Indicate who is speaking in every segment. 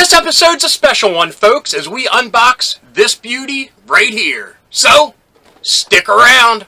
Speaker 1: This episode's a special one, folks, as we unbox this beauty right here. So, stick around.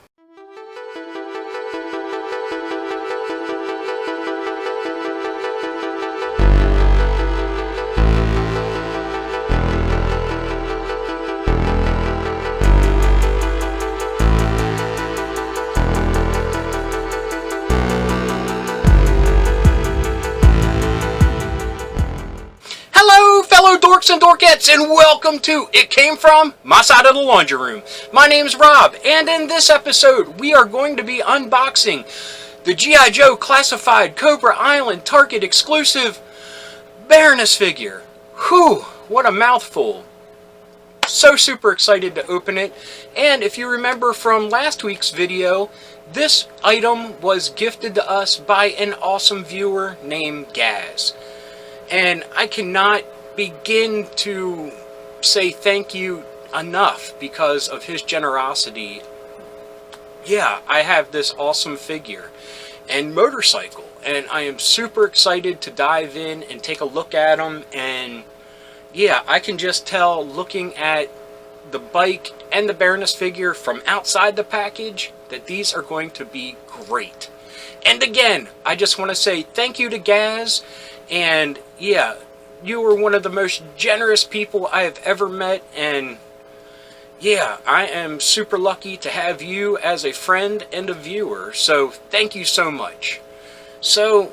Speaker 1: Fellow dorks and dorkettes, and welcome to It Came From My Side of the Laundry Room. My name's Rob, and in this episode we are going to be unboxing the G.I. Joe Classified Cobra Island Target exclusive Baroness figure. Whew, what a mouthful. So super excited to open it, and if you remember from last week's video, this item was gifted to us by an awesome viewer named Gaz. And I cannot begin to say thank you enough because of his generosity. Yeah, I have this awesome figure and motorcycle, and I am super excited to dive in and take a look at them. And yeah, I can just tell looking at the bike and the Baroness figure from outside the package that these are going to be great. And again, I just want to say thank you to Gaz. And yeah, you were one of the most generous people I have ever met, and yeah, I am super lucky to have you as a friend and a viewer, so thank you so much. So,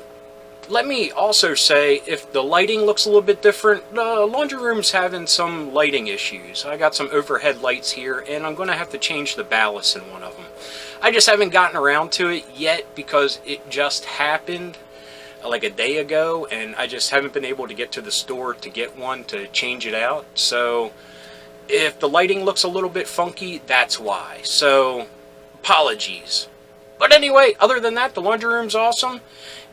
Speaker 1: let me also say, if the lighting looks a little bit different, the laundry room's having some lighting issues. I got some overhead lights here, and I'm going to have to change the ballast in one of them. I just haven't gotten around to it yet because it just happened like a day ago, and I just haven't been able to get to the store to get one to change it out. So if the lighting looks a little bit funky, that's why. So apologies. But anyway, other than that, the laundry room's awesome,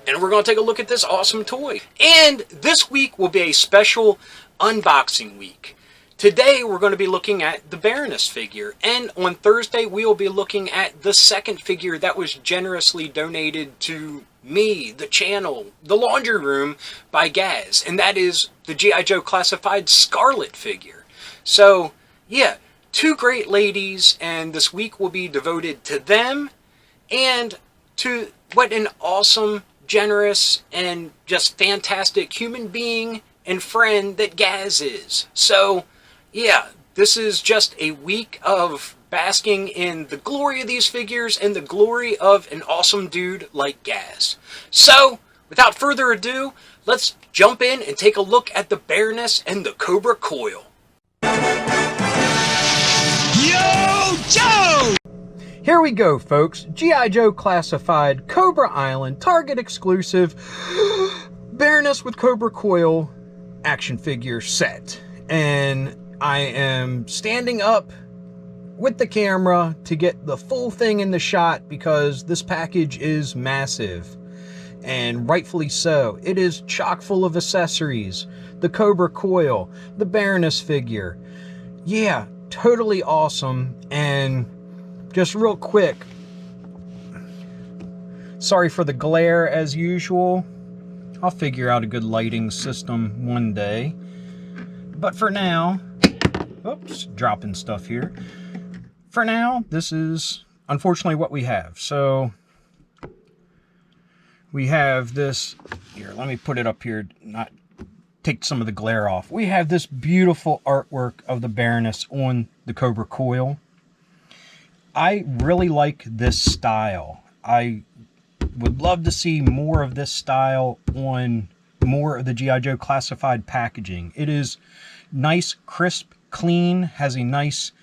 Speaker 1: and we're going to take a look at this awesome toy. And this week will be a special unboxing week. Today we're going to be looking at the Baroness figure, and on Thursday we will be looking at the second figure that was generously donated to me, the channel, the laundry room, by Gaz, and that is the G.I. Joe Classified Scarlet figure. So yeah, two great ladies, and this week will be devoted to them and to what an awesome, generous, and just fantastic human being and friend that Gaz is. So yeah, this is just a week of basking in the glory of these figures and the glory of an awesome dude like Gaz. So, without further ado, let's jump in and take a look at the Baroness and the Cobra Coil. Yo, Joe! Here we go, folks. G.I. Joe Classified Cobra Island Target exclusive Baroness with Cobra Coil action figure set. And I am standing up with the camera to get the full thing in the shot because this package is massive, and rightfully so. It is chock full of accessories, the Cobra Coil, the Baroness figure. Yeah, totally awesome. And just real quick, sorry for the glare as usual. I'll figure out a good lighting system one day, but for now, oops, dropping stuff here. For now, this is unfortunately what we have. So we have this here. Let me put it up here, not take some of the glare off. We have this beautiful artwork of the Baroness on the Cobra Coil. I really like this style. I would love to see more of this style on more of the G.I. Joe Classified packaging. It is nice, crisp, clean, has a nice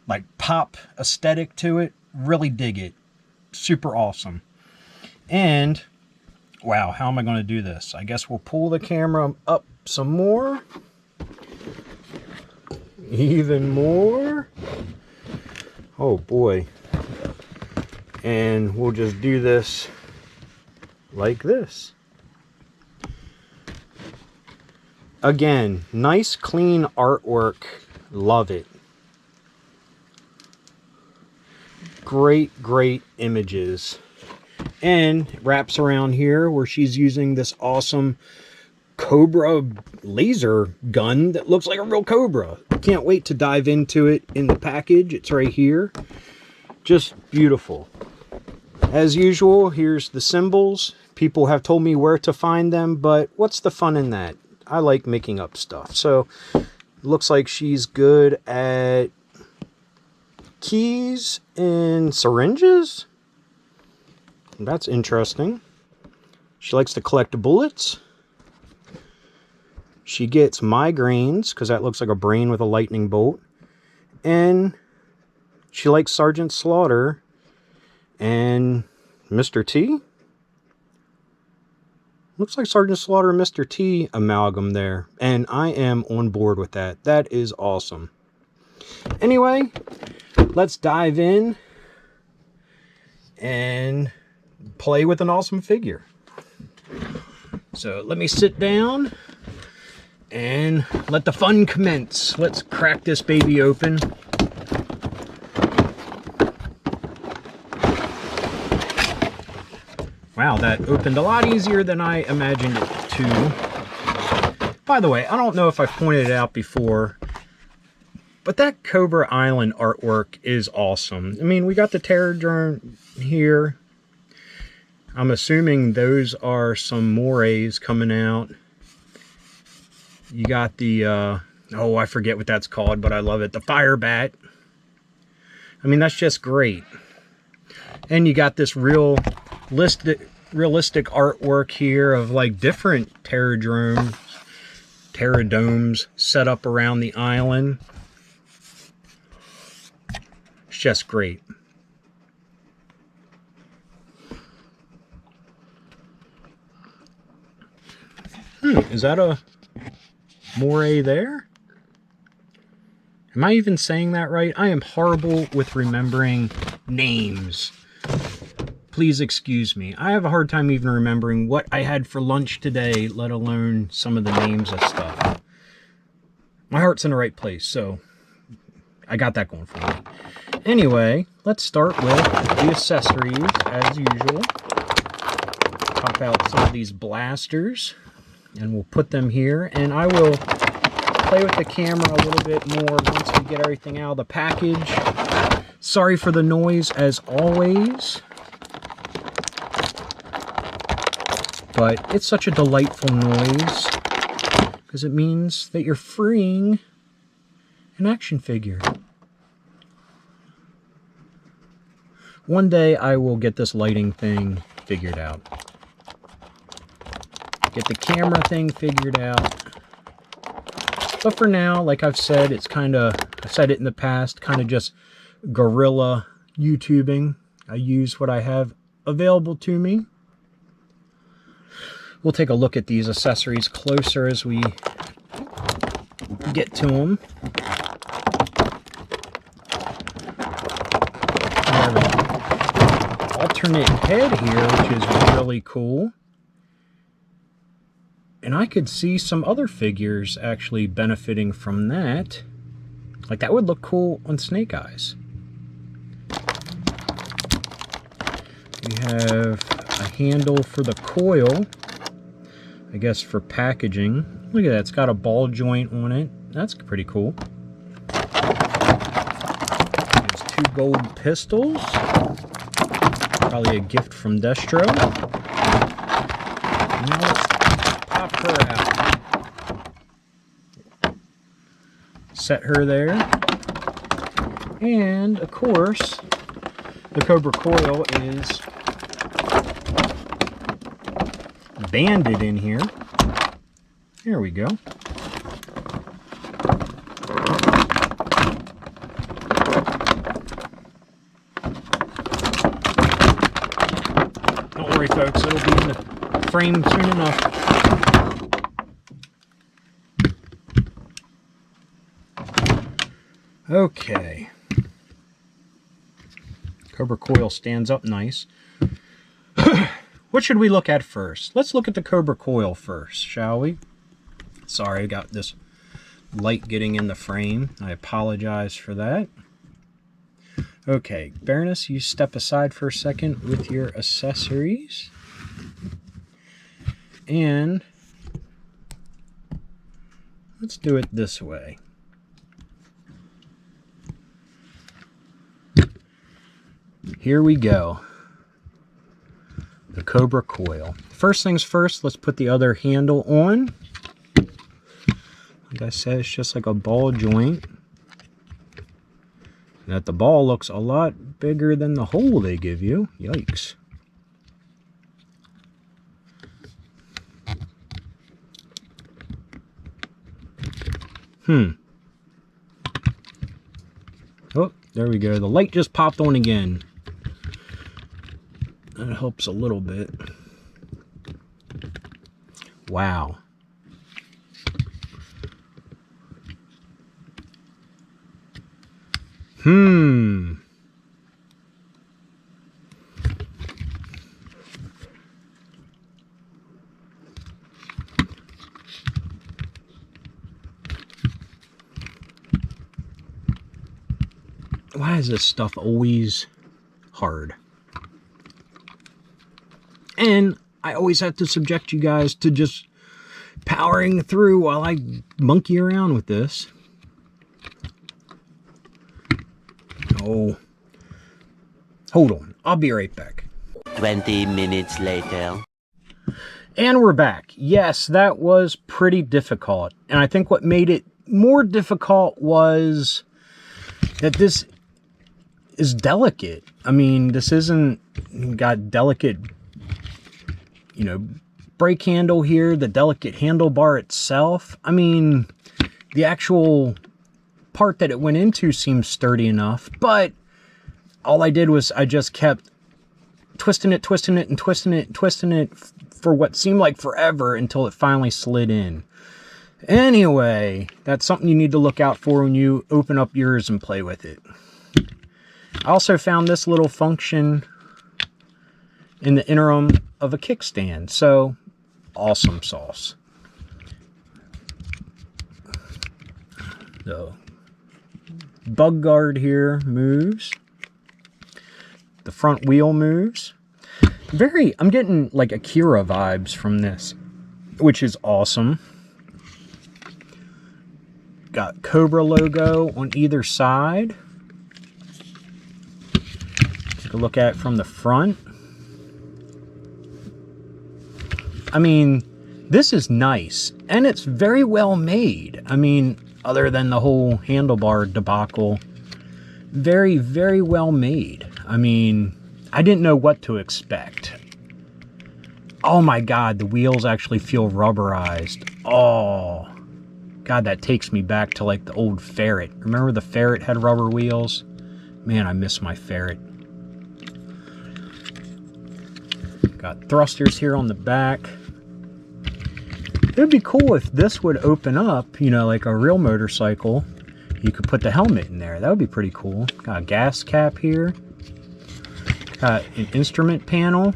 Speaker 1: like pop aesthetic to it. Really dig it. Super awesome. And wow, how am I going to do this? I guess we'll pull the camera up some more. Even more. Oh boy. And we'll just do this like this. Again, nice clean artwork. Love it. Great images. And wraps around here where she's using this awesome Cobra laser gun that looks like a real Cobra. Can't wait to dive into it in the package. It's right here. Just beautiful. As usual, here's the symbols. People have told me where to find them, but what's the fun in that? I like making up stuff. So, looks like she's good at keys and syringes. That's interesting. She likes to collect bullets. She gets migraines, because that looks like a brain with a lightning bolt. And she likes Sergeant Slaughter and Mr. T. Looks like Sergeant Slaughter and Mr. T amalgam there. And I am on board with that. That is awesome. Anyway, let's dive in and play with an awesome figure. So let me sit down and let the fun commence. Let's crack this baby open. Wow, that opened a lot easier than I imagined it to. By the way, I don't know if I've pointed it out before, but that Cobra Island artwork is awesome. I mean, we got the Terror Drone here. I'm assuming those are some morays coming out. You got the, oh, I forget what that's called, but I love it. The Fire Bat. I mean, that's just great. And you got this realistic artwork here of like different terror domes set up around the island. It's just great. Is that a moray there? Am I even saying that right? I am horrible with remembering names. Please excuse me. I have a hard time even remembering what I had for lunch today, let alone some of the names of stuff. My heart's in the right place, so I got that going for me. Anyway, let's start with the accessories as usual. Pop out some of these blasters and we'll put them here, and I will play with the camera a little bit more once we get everything out of the package. Sorry for the noise as always, but it's such a delightful noise because it means that you're freeing an action figure. One day I will get this lighting thing figured out. Get the camera thing figured out. But for now, like I've said, it's kind of, I've said it in the past, kind of just guerrilla YouTubing. I use what I have available to me. We'll take a look at these accessories closer as we get to them. Alternate head here, which is really cool. And I could see some other figures actually benefiting from that. Like, that would look cool on Snake Eyes. We have a handle for the coil, I guess for packaging. Look at that, it's got a ball joint on it. That's pretty cool. There's 2 gold pistols. Probably a gift from Destro. Now let's pop her out. Set her there. And, of course, the Cobra Coil is banded in here. There we go. Don't worry, folks, it'll be in the frame soon enough. Okay. Cobra Coil stands up nice. What should we look at first? Let's look at the Cobra Coil first, shall we? Sorry, I got this light getting in the frame. I apologize for that. Okay, Baroness, you step aside for a second with your accessories. And let's do it this way. Here we go. The Cobra Coil. First things first, let's put the other handle on. Like I said, it's just like a ball joint. And that the ball looks a lot bigger than the hole they give you. Yikes. Oh, there we go. The light just popped on again. That helps a little bit. Wow. Why is this stuff always hard? And I always have to subject you guys to just powering through while I monkey around with this. Oh. Hold on. I'll be right back.
Speaker 2: 20 minutes later.
Speaker 1: And we're back. Yes, that was pretty difficult. And I think what made it more difficult was that this is delicate. I mean, this isn't got delicate, you know, brake handle here, the delicate handlebar itself. I mean, the actual part that it went into seems sturdy enough, but all I did was I just kept twisting it for what seemed like forever until it finally slid in. Anyway, that's something you need to look out for when you open up yours and play with it. I also found this little function in the interim of a kickstand, so awesome sauce. The bug guard here moves. The front wheel moves. I'm getting like Akira vibes from this, which is awesome. Got Cobra logo on either side. Take a look at it from the front. I mean, this is nice, and it's very well made. I mean, other than the whole handlebar debacle, very, very well made. I mean, I didn't know what to expect. Oh my God, the wheels actually feel rubberized. Oh, God, that takes me back to like the old Ferret. Remember the Ferret had rubber wheels? Man, I miss my Ferret. Got thrusters here on the back. It'd be cool if this would open up, you know, like a real motorcycle. You could put the helmet in there. That would be pretty cool. Got a gas cap here. Got an instrument panel.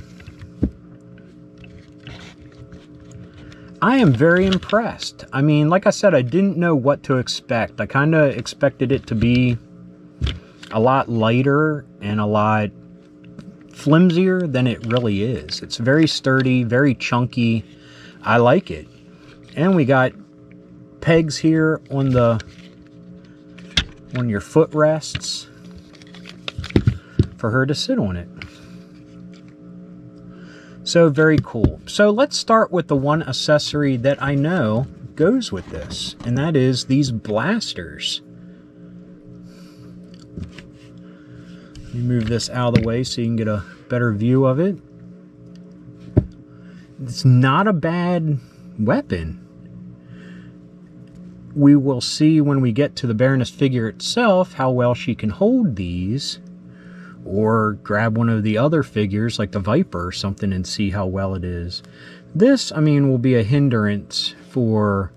Speaker 1: I am very impressed. I mean, like I said, I didn't know what to expect. I kind of expected it to be a lot lighter and a lot flimsier than it really is. It's very sturdy, very chunky. I like it. And we got pegs here on your footrests for her to sit on it. So very cool. So let's start with the one accessory that I know goes with this, and that is these blasters. Let me move this out of the way so you can get a better view of it. It's not a bad weapon. We will see when we get to the Baroness figure itself how well she can hold these, or grab one of the other figures like the Viper or something and see how well it is. This, I mean, will be a hindrance for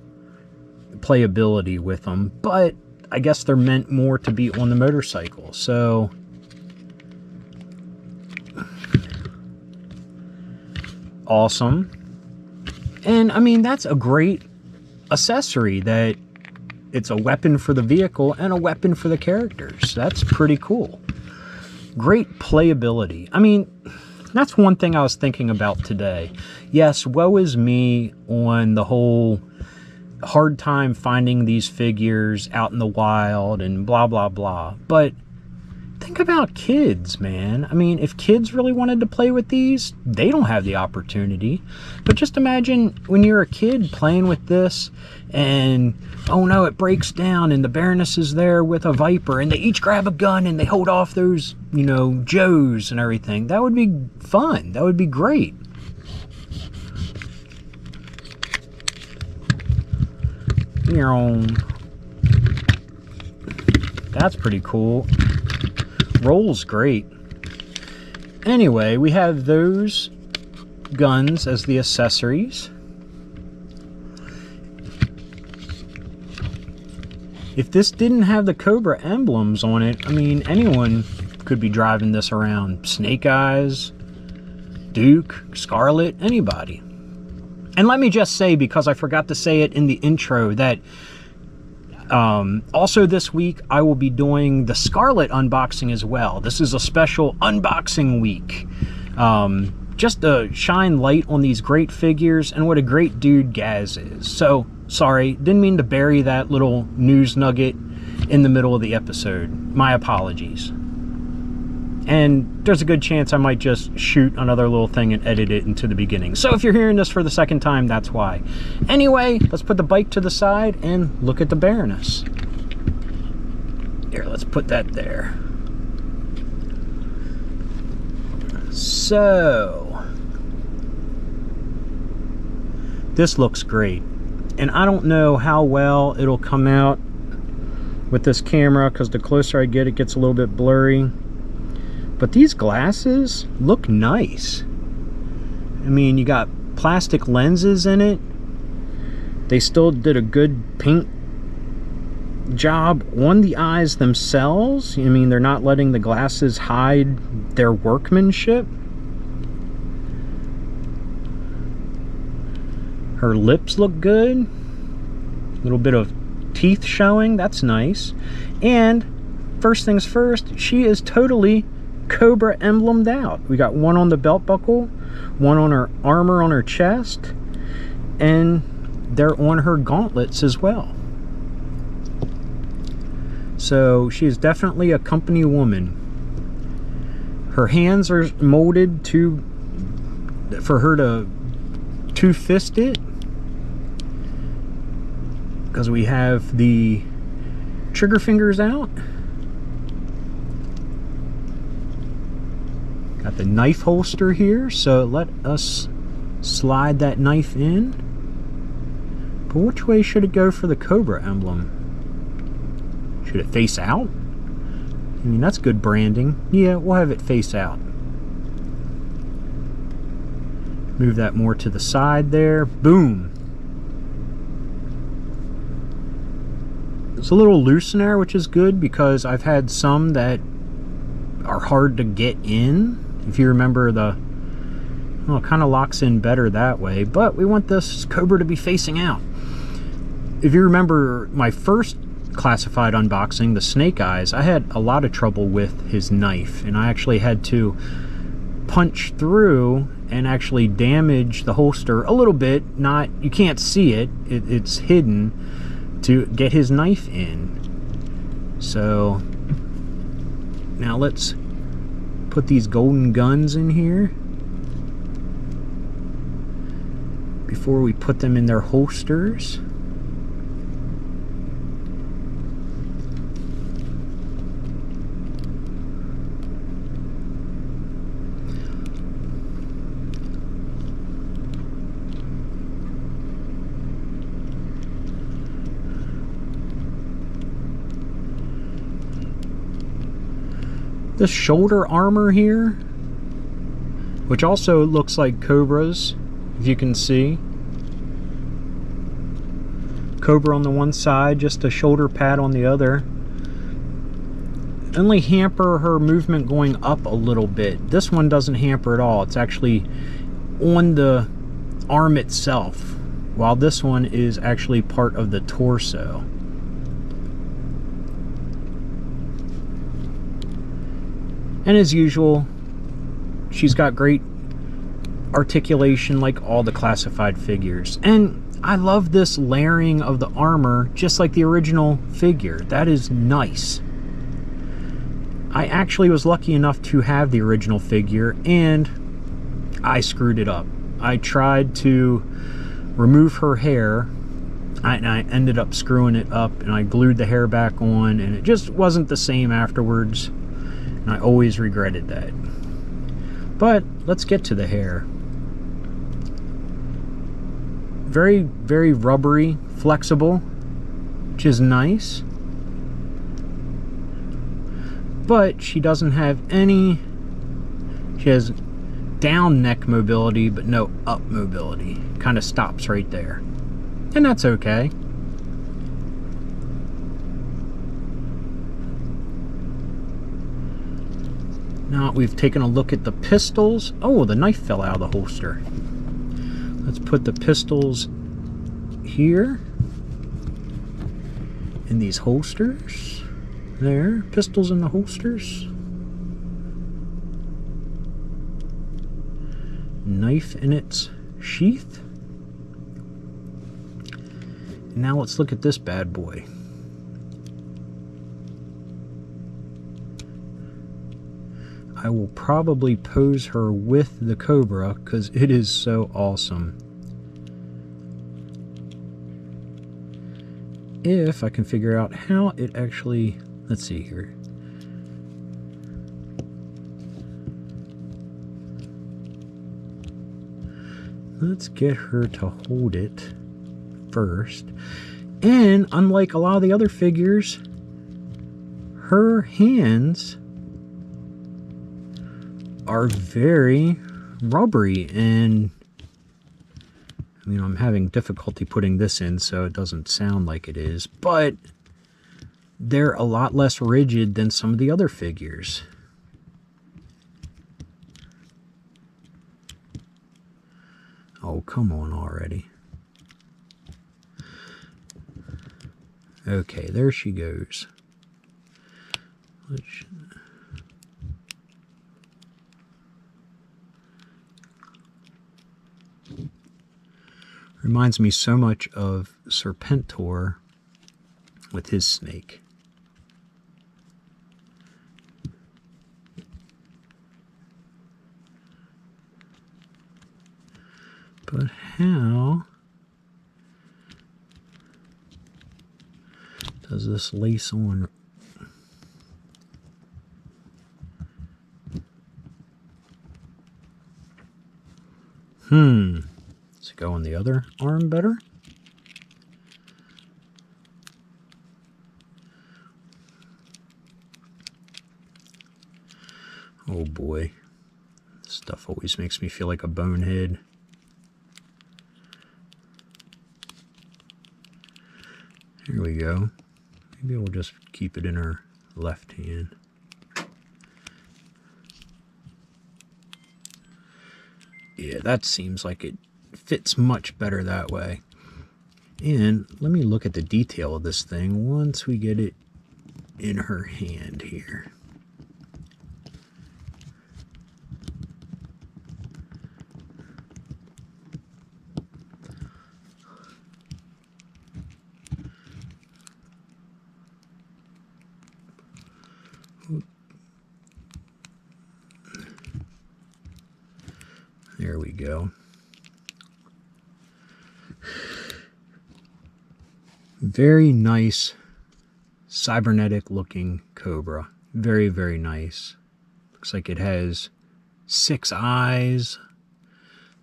Speaker 1: playability with them, but I guess they're meant more to be on the motorcycle. So awesome. And I mean, that's a great accessory, that it's a weapon for the vehicle and a weapon for the characters. That's pretty cool. Great playability. I mean, that's one thing I was thinking about today. Yes, woe is me on the whole hard time finding these figures out in the wild and blah, blah, blah. But think about kids, man. I mean, if kids really wanted to play with these, they don't have the opportunity. But just imagine when you're a kid playing with this and, oh no, it breaks down and the Baroness is there with a Viper and they each grab a gun and they hold off those, you know, Joes and everything. That would be fun. That would be great. That's pretty cool. Rolls great. Anyway, we have those guns as the accessories. If this didn't have the Cobra emblems on it, I mean, anyone could be driving this around. Snake Eyes, Duke, Scarlet, anybody. And let me just say, because I forgot to say it in the intro, that also this week I will be doing the Scarlet unboxing as well. This is a special unboxing week. Just to shine light on these great figures and what a great dude Gaz is. So, sorry, didn't mean to bury that little news nugget in the middle of the episode. My apologies. And there's a good chance I might just shoot another little thing and edit it into the beginning. So if you're hearing this for the second time, that's why. Anyway, let's put the bike to the side and look at the Baroness. Here, let's put that there. So, this looks great. And I don't know how well it'll come out with this camera, because the closer I get, it gets a little bit blurry. But these glasses look nice. I mean, you got plastic lenses in it. They still did a good paint job on the eyes themselves. I mean, they're not letting the glasses hide their workmanship. Her lips look good. A little bit of teeth showing. That's nice. And first things first, she is totally Cobra emblemed out. We got one on the belt buckle, one on her armor on her chest, and they're on her gauntlets as well. So she is definitely a company woman. Her hands are molded for her to two-fist it, because we have the trigger fingers out. Got the knife holster here, so let us slide that knife in. But which way should it go for the Cobra emblem? Should it face out? I mean, that's good branding. Yeah, we'll have it face out. Move that more to the side there. Boom. It's a little loose in there, which is good, because I've had some that are hard to get in. If you remember, well, it kind of locks in better that way, but we want this Cobra to be facing out. If you remember my first classified unboxing, the Snake Eyes, I had a lot of trouble with his knife, and I actually had to punch through and actually damage the holster a little bit. Not, you can't see it, it's hidden, to get his knife in. So now let's put these golden guns in here before we put them in their holsters. This shoulder armor here, which also looks like Cobra's, if you can see. Cobra on the one side, just a shoulder pad on the other. Only hamper her movement going up a little bit. This one doesn't hamper at all. It's actually on the arm itself, while this one is actually part of the torso. And as usual, she's got great articulation like all the classified figures. And I love this layering of the armor, just like the original figure. That is nice. I actually was lucky enough to have the original figure, and I screwed it up. I tried to remove her hair, and I ended up screwing it up, and I glued the hair back on, and it just wasn't the same afterwards, and I always regretted that. But let's get to the hair. Very, very rubbery, flexible, which is nice. But she doesn't have any... She has down neck mobility, but no up mobility. Kind of stops right there. And that's okay. Now we've taken a look at the pistols. Oh, the knife fell out of the holster. Let's put the pistols here in these holsters. There, pistols in the holsters. Knife in its sheath. And now let's look at this bad boy. I will probably pose her with the Cobra because it is so awesome. If I can figure out how it actually... Let's see here. Let's get her to hold it first. And unlike a lot of the other figures, her hands are very rubbery, and you know, I'm having difficulty putting this in so it doesn't sound like it is, but they're a lot less rigid than some of the other figures. Oh, come on already. Okay, there she goes. Reminds me so much of Serpentor with his snake. But how does this lace on? Does it go on the other arm better? Oh boy. This stuff always makes me feel like a bonehead. Here we go. Maybe we'll just keep it in her left hand. Yeah, that seems like it fits much better that way. And let me look at the detail of this thing once we get it in her hand here. There we go. Very nice cybernetic looking Cobra. Very, very nice. Looks like it has 6 eyes.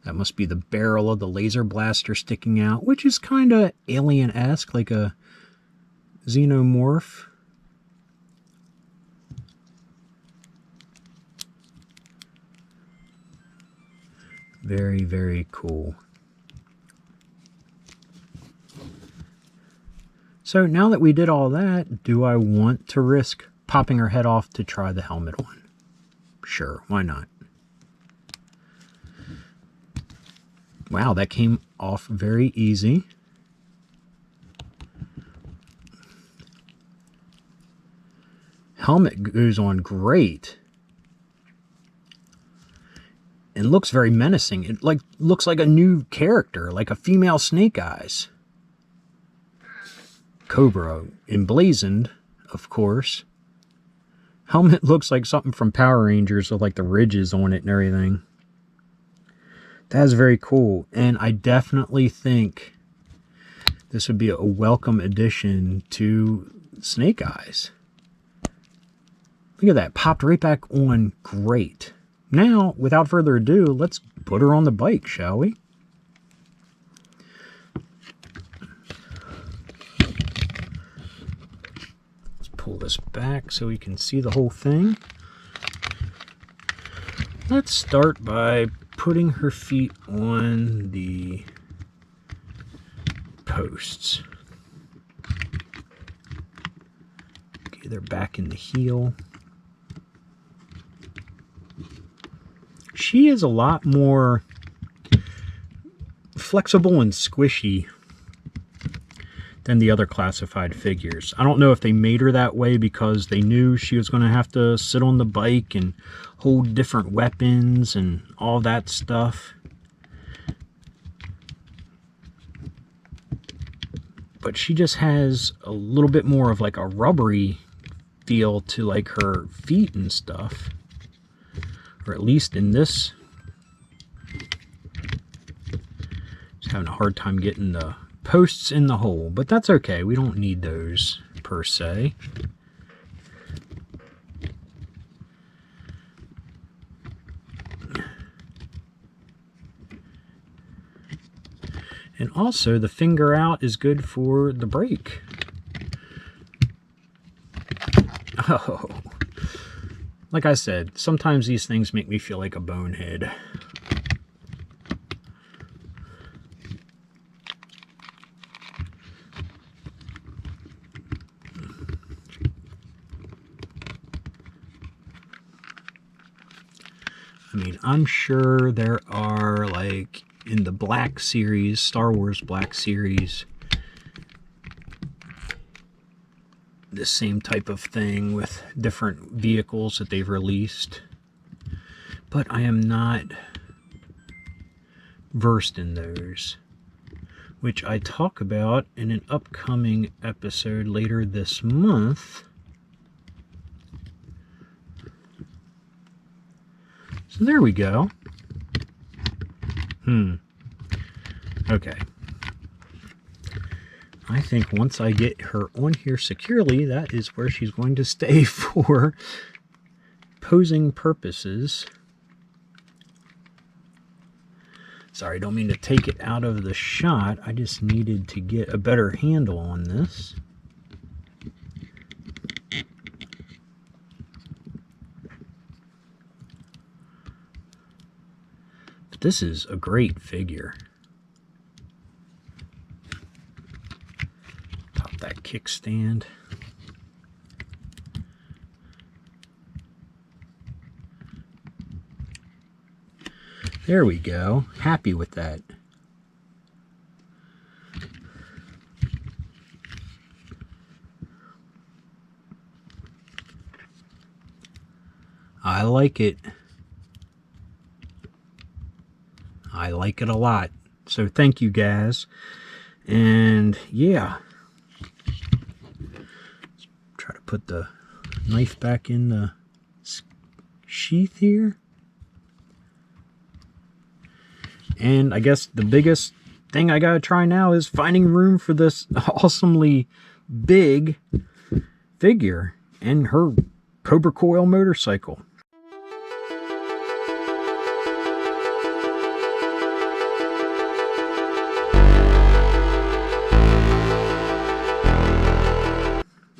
Speaker 1: That must be the barrel of the laser blaster sticking out, which is kind of alien-esque, like a xenomorph. Very, very cool. So now that we did all that, do I want to risk popping her head off to try the helmet on? Sure, why not? Wow, that came off very easy. Helmet goes on great. and looks very menacing. It looks like a new character, like a female Snake Eyes. Cobra emblazoned, of course. Helmet looks like something from Power Rangers with like the ridges on it and everything. That's very cool, and I definitely think this would be a welcome addition to Snake Eyes. Look at that, popped right back on great. Now, without further ado, let's put her on the bike, shall we? Let's pull this back so we can see the whole thing. Let's start by putting her feet on the posts. Okay, they're back in the heel. She is a lot more flexible and squishy than the other classified figures. I don't know if they made her that way because they knew she was going to have to sit on the bike and hold different weapons and all that stuff. But she just has a little bit more of like a rubbery feel to like her feet and stuff. Or at least in this. Just having a hard time getting the posts in the hole, but that's okay. We don't need those per se. And also the finger out is good for the brake. Oh. Like I said, sometimes these things make me feel like a bonehead. I mean, I'm sure there are, like, in the Black series, Star Wars Black series, the same type of thing with different vehicles that they've released, but I am not versed in those, which I talk about in an upcoming episode later this month. So there we go. Okay. I think once I get her on here securely, that is where she's going to stay for posing purposes. Sorry, I don't mean to take it out of the shot. I just needed to get a better handle on this. But this is a great figure. That kickstand. There we go. Happy with that. I like it. I like it a lot. So thank you guys. And yeah. Try to put the knife back in the sheath here. And I guess the biggest thing I gotta try now is finding room for this awesomely big figure and her Cobra Coil motorcycle.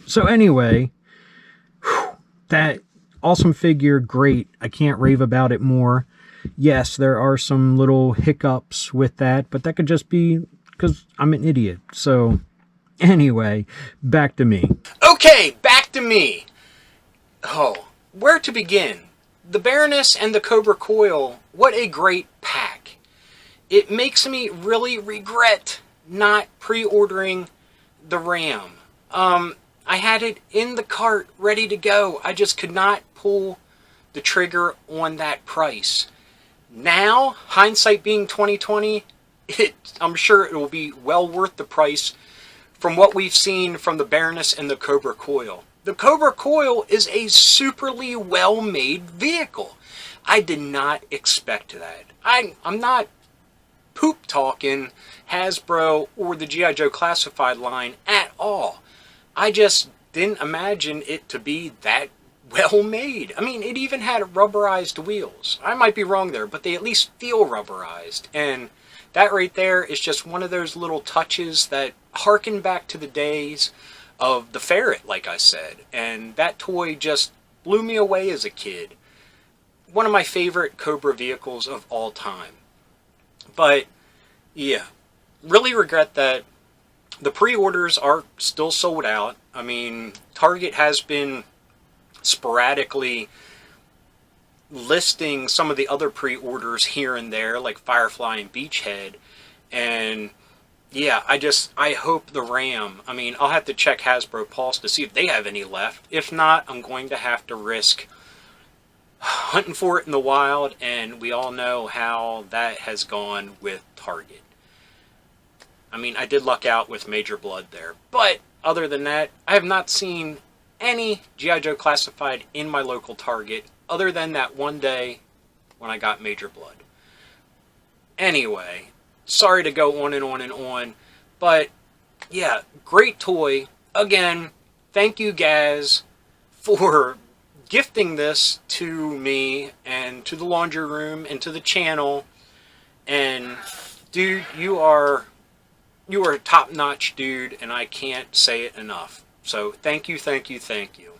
Speaker 1: So anyway, that awesome figure, great. I can't rave about it more. Yes, there are some little hiccups with that, but that could just be because I'm an idiot. So anyway, back to me.
Speaker 3: Okay, back to me. Oh, where to begin? The Baroness and the Cobra Coil, what a great pack. It makes me really regret not pre-ordering the Ram. I had it in the cart ready to go. I just could not pull the trigger on that price.
Speaker 1: Now, hindsight being 2020, I'm sure it will be well worth the price from what we've seen from the Baroness and the Cobra Coil. The Cobra Coil is a superly well-made vehicle. I did not expect that. I'm not poop talking Hasbro or the G.I. Joe Classified line at all. I just didn't imagine it to be that well made. I mean, it even had rubberized wheels. I might be wrong there, but they at least feel rubberized. And that right there is just one of those little touches that harken back to the days of the ferret, like I said. And that toy just blew me away as a kid. One of my favorite Cobra vehicles of all time. But, yeah, really regret that the pre-orders are still sold out. I mean, Target has been sporadically listing some of the other pre-orders here and there, like Firefly and Beachhead. And, yeah, I hope the Ram, I mean, I'll have to check Hasbro Pulse to see if they have any left. If not, I'm going to have to risk hunting for it in the wild, and we all know how that has gone with Target. I mean, I did luck out with Major Blood there, but other than that, I have not seen any G.I. Joe Classified in my local Target, other than that one day when I got Major Blood. Anyway, sorry to go on and on and on, but yeah, great toy. Again, thank you guys for gifting this to me and to the laundry room and to the channel. And dude, you are a top-notch dude, and I can't say it enough. So thank you, thank you, thank you.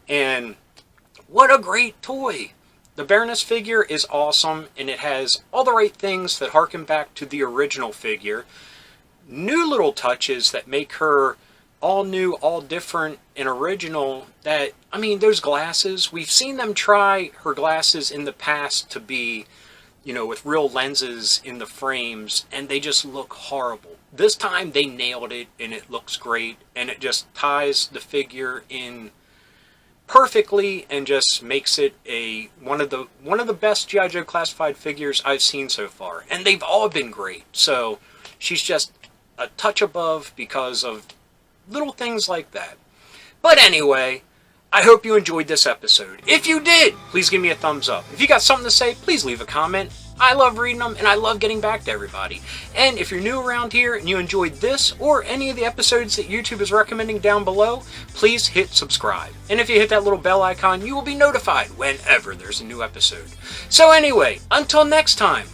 Speaker 1: And what a great toy. The Baroness figure is awesome, and it has all the right things that harken back to the original figure. New little touches that make her all new, all different, and original. That, I mean, those glasses, we've seen them try her glasses in the past to be, you know, with real lenses in the frames, and they just look horrible. This time they nailed it, and it looks great, and it just ties the figure in perfectly and just makes it one of the best G.I. Joe Classified figures I've seen so far. And they've all been great. So she's just a touch above because of little things like that. But anyway, I hope you enjoyed this episode. If you did, please give me a thumbs up. If you got something to say, please leave a comment. I love reading them, and I love getting back to everybody. And if you're new around here and you enjoyed this or any of the episodes that YouTube is recommending down below, please hit subscribe. And if you hit that little bell icon, you will be notified whenever there's a new episode. So anyway, until next time,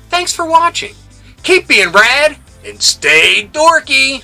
Speaker 1: thanks for watching. Keep being rad and stay dorky.